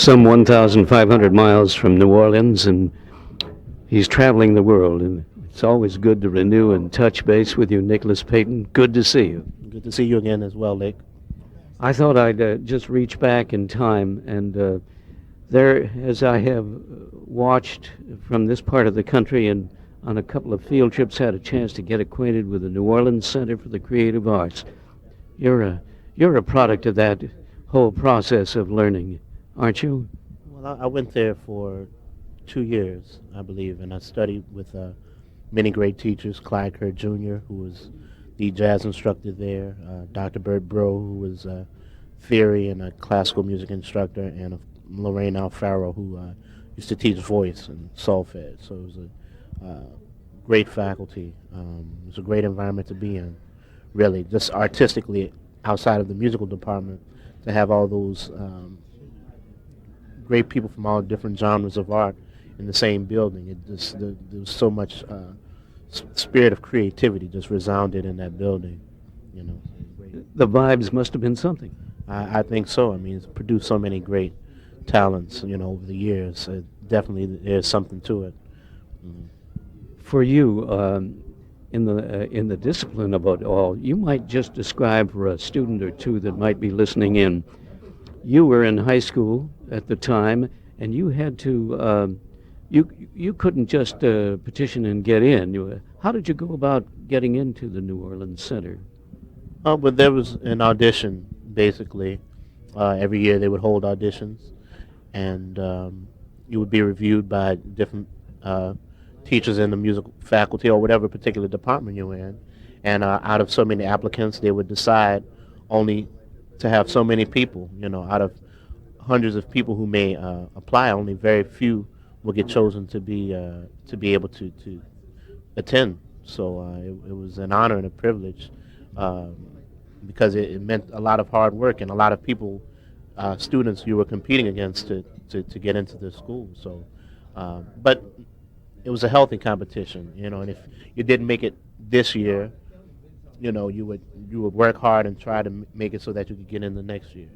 some 1,500 miles from New Orleans, and he's traveling the world. And it's always good to renew and touch base with you, Nicholas Payton. Good to see you. Good to see you again as well, Leigh. I thought I'd just reach back in time, and there, as I have watched from this part of the country and on a couple of field trips, had a chance to get acquainted with the New Orleans Center for the Creative Arts. You're a you're a product of that whole process of learning, aren't you? Well, I went there for 2 years, I believe, and I studied with many great teachers. Clyde Kerr Jr., who was the jazz instructor there, Dr. Bert Bro, who was a theory and a classical music instructor, and Lorraine Alfaro, who used to teach voice and solfege. So it was a great faculty. It was a great environment to be in, really, just artistically outside of the musical department, to have all those great people from all different genres of art in the same building. There was so much spirit of creativity just resounded in that building. You know, The vibes must have been something. I think so. I mean, it's produced so many great talents. Over the years. Definitely, there's something to it. Mm. For you, in the discipline of it all, you might just describe for a student or two that might be listening in. You were in high school at the time, and you had to. You couldn't just petition and get in. How did you go about getting into the New Orleans Center? But there was an audition, basically. Every year they would hold auditions, and you would be reviewed by different teachers in the music faculty or whatever particular department you're in. And out of so many applicants, they would decide only to have so many people. Out of hundreds of people who may apply, only very few will get chosen to be able to attend. So it was an honor and a privilege, because it meant a lot of hard work and a lot of people, students you were competing against to get into the school. So, but it was a healthy competition, and if you didn't make it this year, you would work hard and try to make it so that you could get in the next year,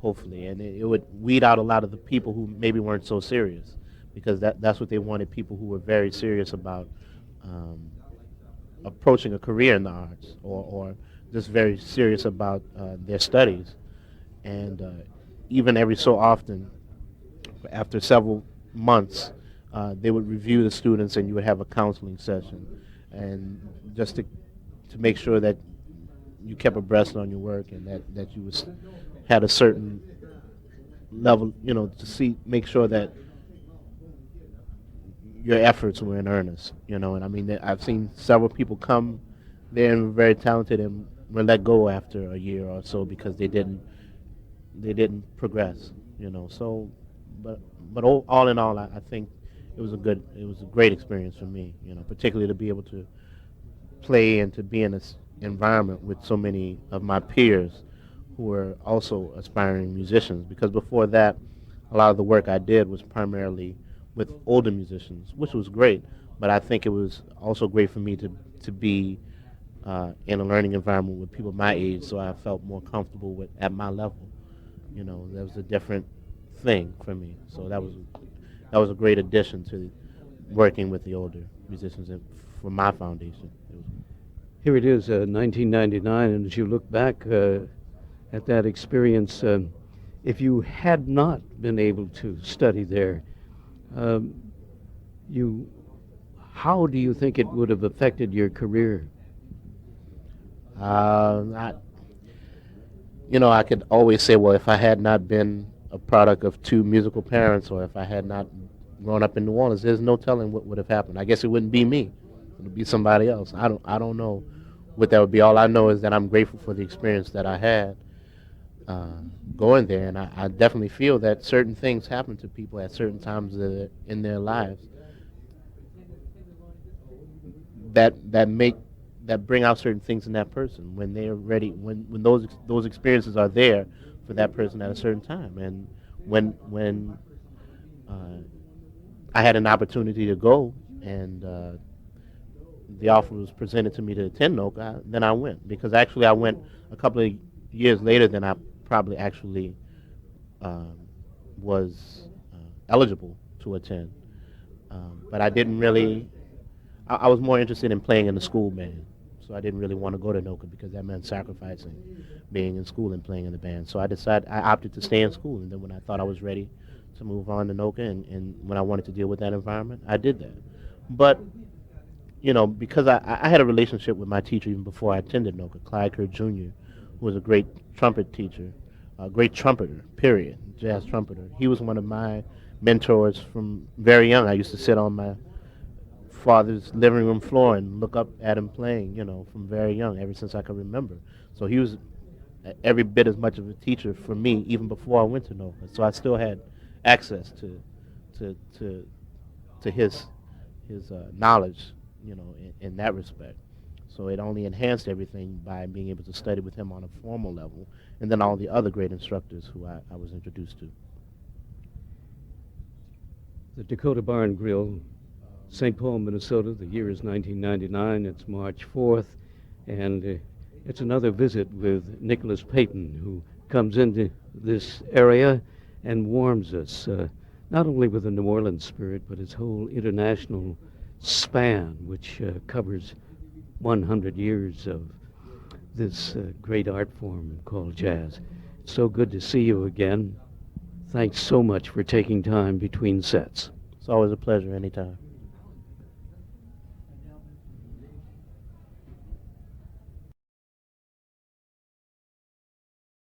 hopefully, and it would weed out a lot of the people who maybe weren't so serious, because that's what they wanted, people who were very serious about approaching a career in the arts, or just very serious about their studies. And even every so often, after several months, they would review the students, and you would have a counseling session, and just to make sure that you kept abreast on your work, and that you had a certain level, to make sure that your efforts were in earnest, and I mean, I've seen several people come there and were very talented and were let go after a year or so because they didn't progress, So, but all in all, I think it was a great experience for me, particularly to be able to play and to be in this environment with so many of my peers who were also aspiring musicians. Because before that, a lot of the work I did was primarily with older musicians, which was great. But I think it was also great for me to be in a learning environment with people my age, so I felt more comfortable at my level. That was a different thing for me. So that was a great addition to working with the older musicians for my foundation. Here it is, 1999, and as you look back at that experience, if you had not been able to study there, you, how do you think it would have affected your career? I could always say, well, if I had not been a product of two musical parents, or if I had not grown up in New Orleans, there's no telling what would have happened. I guess it wouldn't be me; it would be somebody else. I don't know what that would be. All I know is that I'm grateful for the experience that I had going there, and I definitely feel that certain things happen to people at certain times in their lives that bring out certain things in that person when they're ready, when those experiences are there for that person at a certain time. And when I had an opportunity to go, and the offer was presented to me to attend NOC, then I went, because actually I went a couple of years later than I probably actually was eligible to attend. But I didn't really. I was more interested in playing in the school band, so I didn't really want to go to NOCA because that meant sacrificing being in school and playing in the band. So I opted to stay in school, and then when I thought I was ready to move on to NOCA, and when I wanted to deal with that environment, I did that. But because I had a relationship with my teacher even before I attended NOCA, Clyde Kerr Jr., who was a great trumpet teacher, a great trumpeter, period, jazz trumpeter. He was one of my mentors from very young. I used to sit on my father's living room floor and look up at him playing, from very young, ever since I can remember. So he was every bit as much of a teacher for me even before I went to NOCA. So I still had access to his knowledge, in that respect. So it only enhanced everything by being able to study with him on a formal level, and then all the other great instructors who I was introduced to. The Dakota Bar and Grill, St. Paul, Minnesota. The year is 1999. It's March 4th, and it's another visit with Nicholas Payton, who comes into this area and warms us, not only with the New Orleans spirit, but his whole international span, which covers 100 years of this great art form called jazz. It's so good to see you again. Thanks so much for taking time between sets. It's always a pleasure anytime.